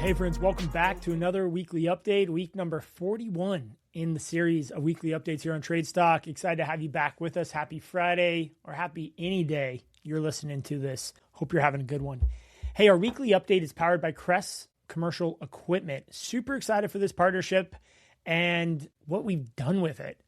Hey friends, welcome back to another weekly update, week number 41 in the series of weekly updates here on Trade Stock. Excited to have you back with us. Happy Friday, or happy any day you're listening to this. Hope you're having a good one. Hey, our weekly update is powered by Crest Commercial Equipment. Super excited for this partnership and what we've done with it.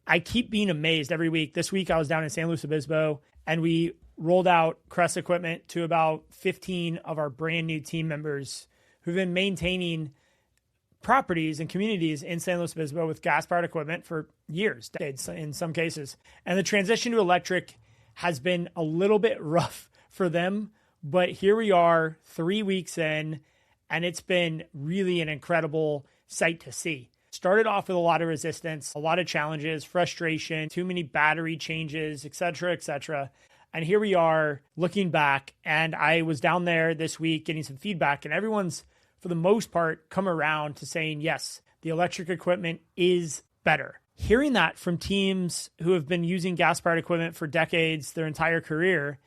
I keep being amazed every week. This week I was down in San Luis Obispo and we rolled out Crest equipment to about 15 of our brand new team members who've been maintaining properties and communities in San Luis Obispo with gas-powered equipment for years, decades in some cases. And the transition to electric has been a little bit rough for them, but here we are 3 weeks in, and it's been really an incredible sight to see. Started off with a lot of resistance, a lot of challenges, frustration, too many battery changes, et cetera, et cetera. And here we are looking back, and I was down there this week getting some feedback, and everyone's, for the most part, come around to saying, yes, the electric equipment is better. Hearing that from teams who have been using gas-powered equipment for decades, their entire career,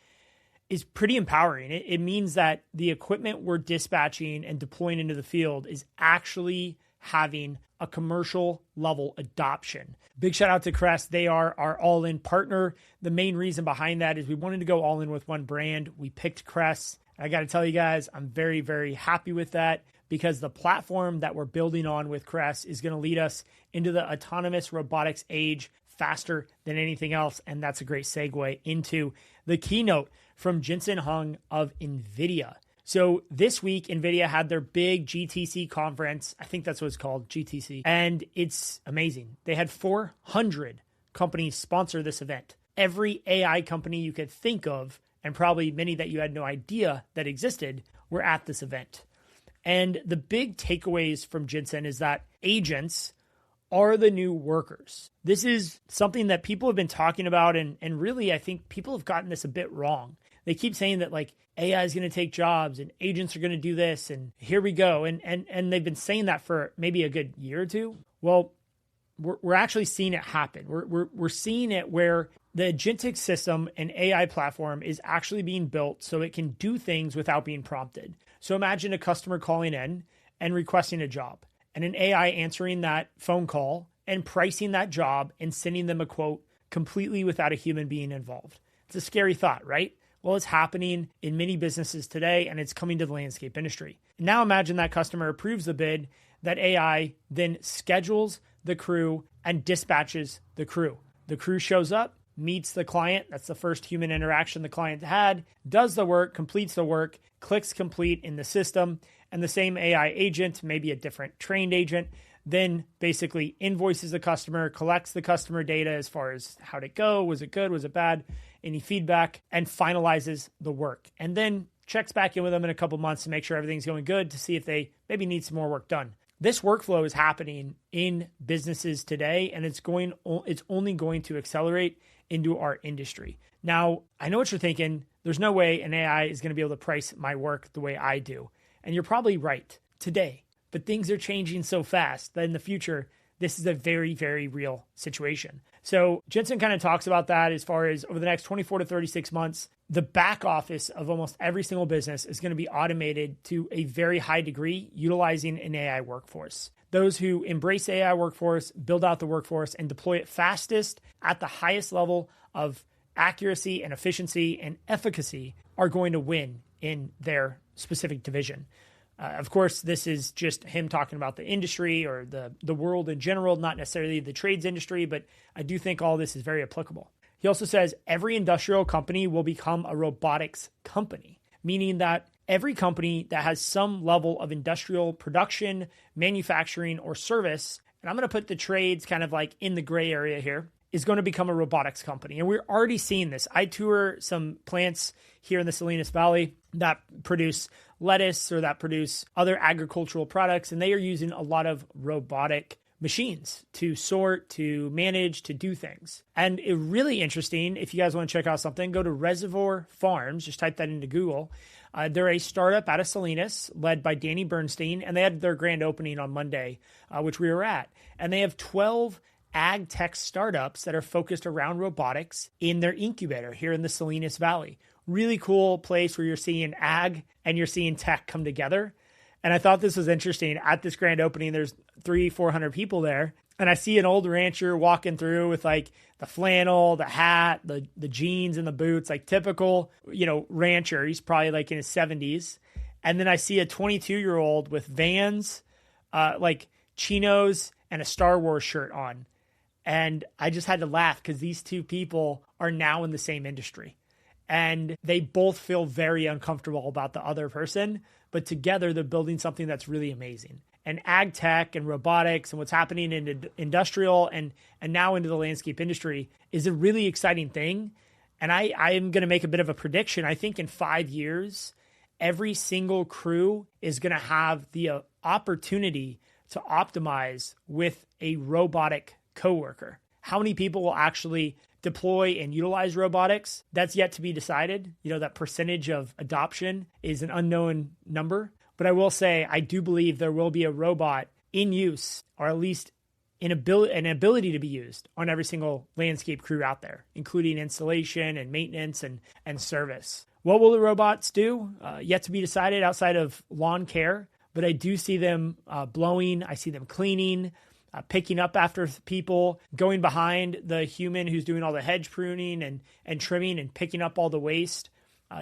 is pretty empowering. It means that the equipment we're dispatching and deploying into the field is actually having a commercial level adoption. Big shout out to Crest. They are our all-in partner. The main reason behind that is we wanted to go all in with one brand. We picked Crest. I got to tell you guys, I'm very, very happy with that because the platform that we're building on with Crest is going to lead us into the autonomous robotics age faster than anything else. And that's a great segue into the keynote from Jensen Huang of NVIDIA. So this week, NVIDIA had their big GTC conference. I think that's what it's called, GTC. And it's amazing. They had 400 companies sponsor this event. Every AI company you could think of, and probably many that you had no idea that existed, were at this event. And the big takeaways from Jensen is that agents are the new workers. This is something that people have been talking about, and really I think people have gotten this a bit wrong. They keep saying that like AI is going to take jobs and agents are going to do this, and here we go. And they've been saying that for maybe a good year or two. Well, we're actually seeing it happen. We're seeing it where the agentic system and AI platform is actually being built so it can do things without being prompted. So imagine a customer calling in and requesting a job, and an AI answering that phone call and pricing that job and sending them a quote completely without a human being involved. It's a scary thought, right? Well, it's happening in many businesses today, and it's coming to the landscape industry. Now imagine that customer approves the bid, that AI then schedules the crew and dispatches the crew. The crew shows up, meets the client. That's the first human interaction the client had, does the work, completes the work, clicks complete in the system, and the same AI agent, maybe a different trained agent, then basically invoices the customer, collects the customer data as far as how'd it go, was it good, was it bad, any feedback, and finalizes the work. And then checks back in with them in a couple months to make sure everything's going good, to see if they maybe need some more work done. This workflow is happening in businesses today, and it's only going to accelerate into our industry. Now, I know what you're thinking. There's no way an AI is going to be able to price my work the way I do. And you're probably right today. But things are changing so fast that in the future, this is a very, very real situation. So Jensen kind of talks about that as far as over the next 24 to 36 months, the back office of almost every single business is going to be automated to a very high degree utilizing an AI workforce. Those who embrace AI workforce, build out the workforce, and deploy it fastest at the highest level of accuracy and efficiency and efficacy are going to win in their specific division. Of course, this is just him talking about the industry or the world in general, not necessarily the trades industry, but I do think all this is very applicable. He also says every industrial company will become a robotics company, meaning that every company that has some level of industrial production, manufacturing, or service, and I'm going to put the trades kind of like in the gray area here, is going to become a robotics company. And we're already seeing this. I tour some plants here in the Salinas Valley that produce lettuce or that produce other agricultural products, and they are using a lot of robotic machines to sort, to manage, to do things. And it's really interesting. If you guys want to check out something, go to Reservoir Farms. Just type that into Google. They're a startup out of Salinas led by Danny Bernstein, and they had their grand opening on Monday, which we were at. And they have 12 ag tech startups that are focused around robotics in their incubator here in the Salinas Valley. Really cool place where you're seeing ag and you're seeing tech come together. And I thought this was interesting. At this grand opening, there's 300-400 people there. And I see an old rancher walking through with like the flannel, the hat, the jeans and the boots, like typical, rancher. He's probably like in his 70s. And then I see a 22-year-old with Vans, like chinos and a Star Wars shirt on. And I just had to laugh because these two people are now in the same industry. And they both feel very uncomfortable about the other person, but together they're building something that's really amazing. And ag tech and robotics and what's happening in industrial and now into the landscape industry is a really exciting thing. And I am going to make a bit of a prediction. I think in 5 years, every single crew is going to have the opportunity to optimize with a robotic coworker. How many people will actually deploy and utilize robotics? That's yet to be decided. That percentage of adoption is an unknown number. But I will say, I do believe there will be a robot in use, or at least an ability to be used on every single landscape crew out there, including installation and maintenance and service. What will the robots do? Yet to be decided outside of lawn care. But I do see them blowing. I see them cleaning, picking up after people, going behind the human who's doing all the hedge pruning and trimming and picking up all the waste,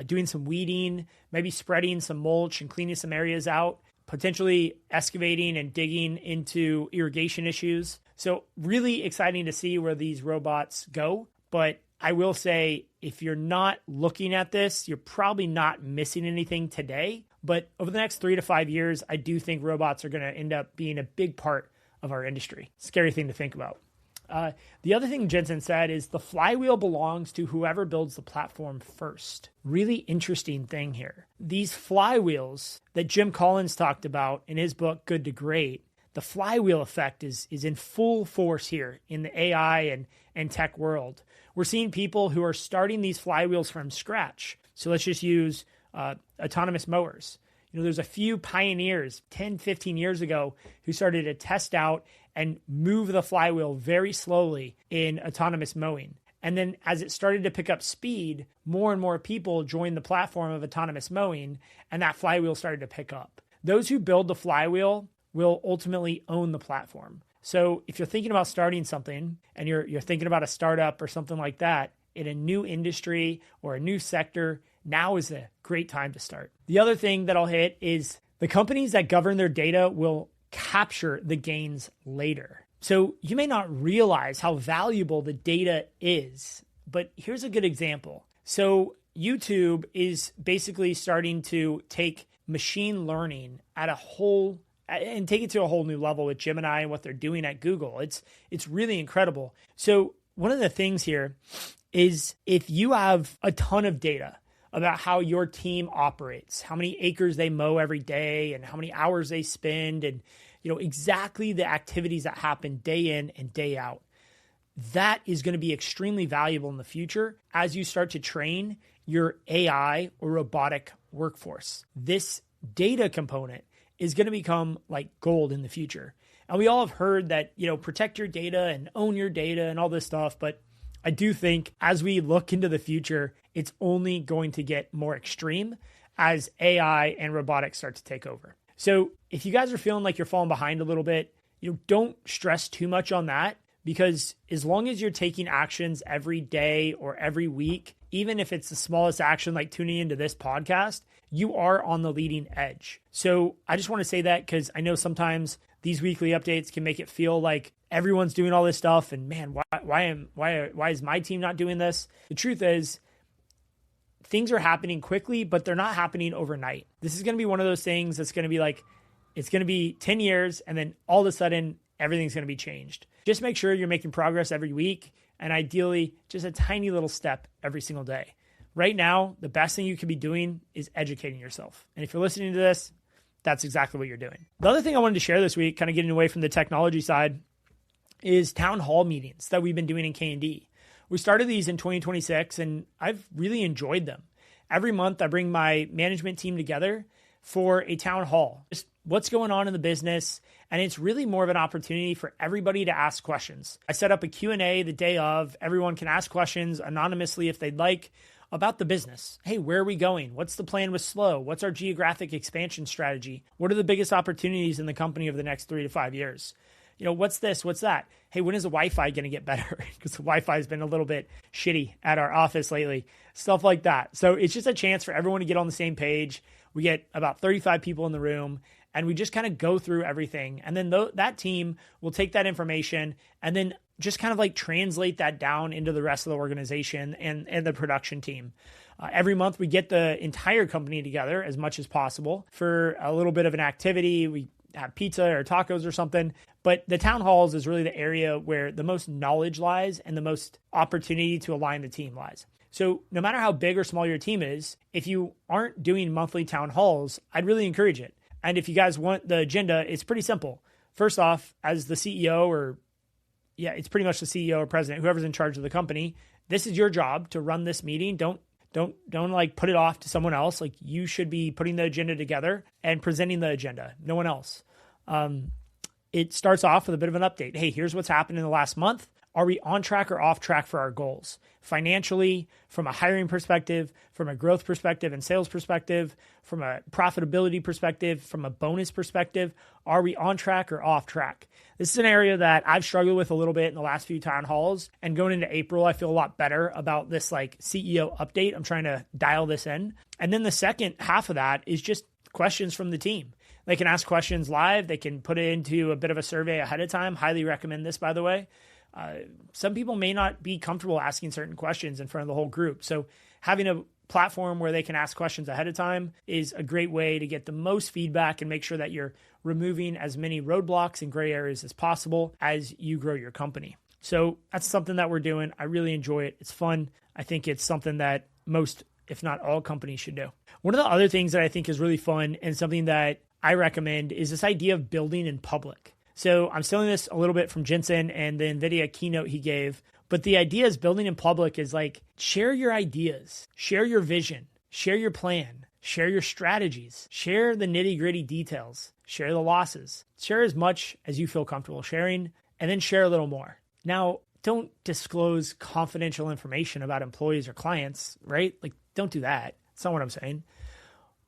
doing some weeding, maybe spreading some mulch and cleaning some areas out, potentially excavating and digging into irrigation issues. So really exciting to see where these robots go. But I will say, if you're not looking at this, you're probably not missing anything today. But over the next 3 to 5 years, I do think robots are going to end up being a big part of our industry. Scary thing to think about. The other thing Jensen said is the flywheel belongs to whoever builds the platform first. Really interesting thing here. These flywheels that Jim Collins talked about in his book, Good to Great, the flywheel effect is in full force here in the AI and tech world. We're seeing people who are starting these flywheels from scratch. So let's just use autonomous mowers. There's a few pioneers 10, 15 years ago who started to test out and move the flywheel very slowly in autonomous mowing. And then as it started to pick up speed, more and more people joined the platform of autonomous mowing, and that flywheel started to pick up. Those who build the flywheel will ultimately own the platform. So if you're thinking about starting something and you're thinking about a startup or something like that in a new industry or a new sector, now is a great time to start. The other thing that I'll hit is the companies that govern their data will capture the gains later. So you may not realize how valuable the data is, but here's a good example. So YouTube is basically starting to take machine learning and take it to a whole new level with Gemini and what they're doing at Google. It's really incredible. So one of the things here is if you have a ton of data about how your team operates, how many acres they mow every day and how many hours they spend and exactly the activities that happen day in and day out. That is going to be extremely valuable in the future as you start to train your AI or robotic workforce. This data component is going to become like gold in the future. And we all have heard that, protect your data and own your data and all this stuff, but I do think as we look into the future, it's only going to get more extreme as AI and robotics start to take over. So if you guys are feeling like you're falling behind a little bit, don't stress too much on that, because as long as you're taking actions every day or every week, even if it's the smallest action like tuning into this podcast, you are on the leading edge. So I just want to say that because I know sometimes these weekly updates can make it feel like everyone's doing all this stuff and man, why is my team not doing this? The truth is things are happening quickly, but they're not happening overnight. This is going to be one of those things that's going to be like, it's going to be 10 years and then all of a sudden everything's going to be changed. Just make sure you're making progress every week and ideally just a tiny little step every single day. Right now, the best thing you could be doing is educating yourself. And if you're listening to this, that's exactly what you're doing. The other thing I wanted to share this week, kind of getting away from the technology side, is town hall meetings that we've been doing in K&D. We started these in 2026 and I've really enjoyed them. Every month I bring my management team together for a town hall, just what's going on in the business. And it's really more of an opportunity for everybody to ask questions. I set up a Q&A the day of. Everyone can ask questions anonymously if they'd like. about the business. Hey, where are we going? What's the plan with Slow? What's our geographic expansion strategy? What are the biggest opportunities in the company over the next 3 to 5 years? What's this? What's that? Hey, when is the Wi-Fi going to get better? Because the Wi-Fi has been a little bit shitty at our office lately. Stuff like that. So it's just a chance for everyone to get on the same page. We get about 35 people in the room, and we just kind of go through everything. And then that team will take that information and then just kind of like translate that down into the rest of the organization and the production team. Every month we get the entire company together as much as possible for a little bit of an activity. We have pizza or tacos or something, but the town halls is really the area where the most knowledge lies and the most opportunity to align the team lies. So no matter how big or small your team is, if you aren't doing monthly town halls, I'd really encourage it. And if you guys want the agenda, it's pretty simple. First off, as the CEO it's pretty much the CEO or president, whoever's in charge of the company, this is your job to run this meeting. Don't like put it off to someone else. Like, you should be putting the agenda together and presenting the agenda. No one else. It starts off with a bit of an update. Hey, here's what's happened in the last month. Are we on track or off track for our goals? Financially, from a hiring perspective, from a growth perspective and sales perspective, from a profitability perspective, from a bonus perspective, are we on track or off track? This is an area that I've struggled with a little bit in the last few town halls. And going into April, I feel a lot better about this like CEO update. I'm trying to dial this in. And then the second half of that is just questions from the team. They can ask questions live. They can put it into a bit of a survey ahead of time. Highly recommend this, by the way. Some people may not be comfortable asking certain questions in front of the whole group. So having a platform where they can ask questions ahead of time is a great way to get the most feedback and make sure that you're removing as many roadblocks and gray areas as possible as you grow your company. So that's something that we're doing. I really enjoy it. It's fun. I think it's something that most, if not all, companies should do. One of the other things that I think is really fun and something that I recommend is this idea of building in public. So I'm stealing this a little bit from Jensen and the NVIDIA keynote he gave. But the idea is building in public is like, share your ideas, share your vision, share your plan, share your strategies, share the nitty gritty details, share the losses, share as much as you feel comfortable sharing, and then share a little more. Now, don't disclose confidential information about employees or clients, right? Like, don't do that. That's not what I'm saying.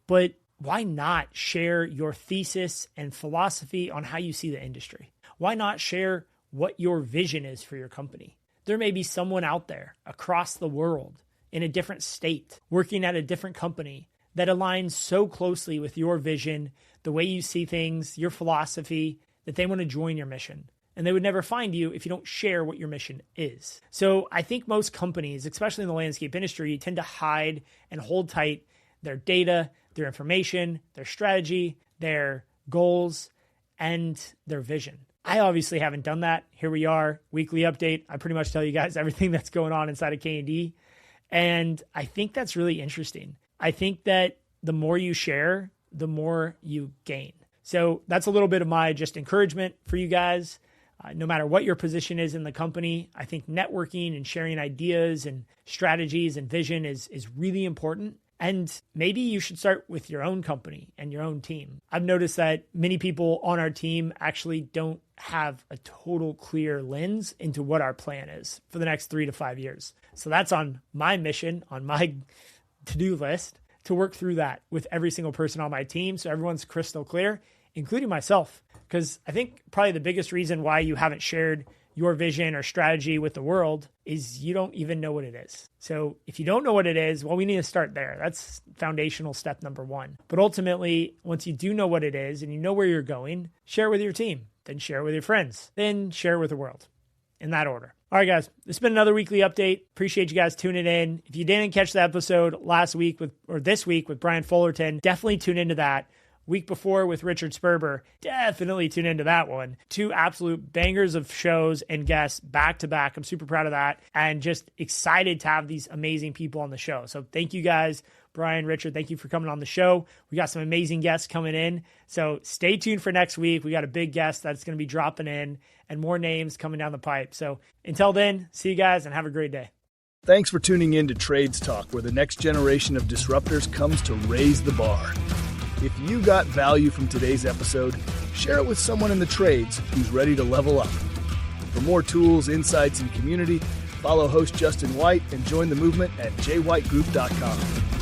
But why not share your thesis and philosophy on how you see the industry? Why not share what your vision is for your company? There may be someone out there across the world in a different state, working at a different company that aligns so closely with your vision, the way you see things, your philosophy, that they want to join your mission. And they would never find you if you don't share what your mission is. So I think most companies, especially in the landscape industry, tend to hide and hold tight their data, their information, their strategy, their goals, and their vision. I obviously haven't done that. Here we are, weekly update. I pretty much tell you guys everything that's going on inside of K&D. And I think that's really interesting. I think that the more you share, the more you gain. So that's a little bit of my just encouragement for you guys. No matter what your position is in the company, I think networking and sharing ideas and strategies and vision is really important. And maybe you should start with your own company and your own team. I've noticed that many people on our team actually don't have a total clear lens into what our plan is for the next 3 to 5 years. So that's on my mission, on my to-do list, to work through that with every single person on my team so everyone's crystal clear, including myself. Because I think probably the biggest reason why you haven't shared your vision or strategy with the world is you don't even know what it is. So if you don't know what it is, well, we need to start there. That's foundational step number 1. But ultimately, once you do know what it is and you know where you're going, share it with your team, then share it with your friends, then share it with the world, in that order. All right, guys, this has been another weekly update. Appreciate you guys tuning in. If you didn't catch the episode this week with Brian Fullerton, definitely tune into that. Week before with Richard Sperber, definitely tune into that one. 2 absolute bangers of shows and guests back to back. I'm super proud of that and just excited to have these amazing people on the show. So thank you guys, Brian, Richard, thank you for coming on the show. We got some amazing guests coming in. So stay tuned for next week. We got a big guest that's going to be dropping in and more names coming down the pipe. So until then, see you guys and have a great day. Thanks for tuning in to Trades Talk, where the next generation of disruptors comes to raise the bar. If you got value from today's episode, share it with someone in the trades who's ready to level up. For more tools, insights, and community, Follow host Justin White and join the movement at jwhitegroup.com.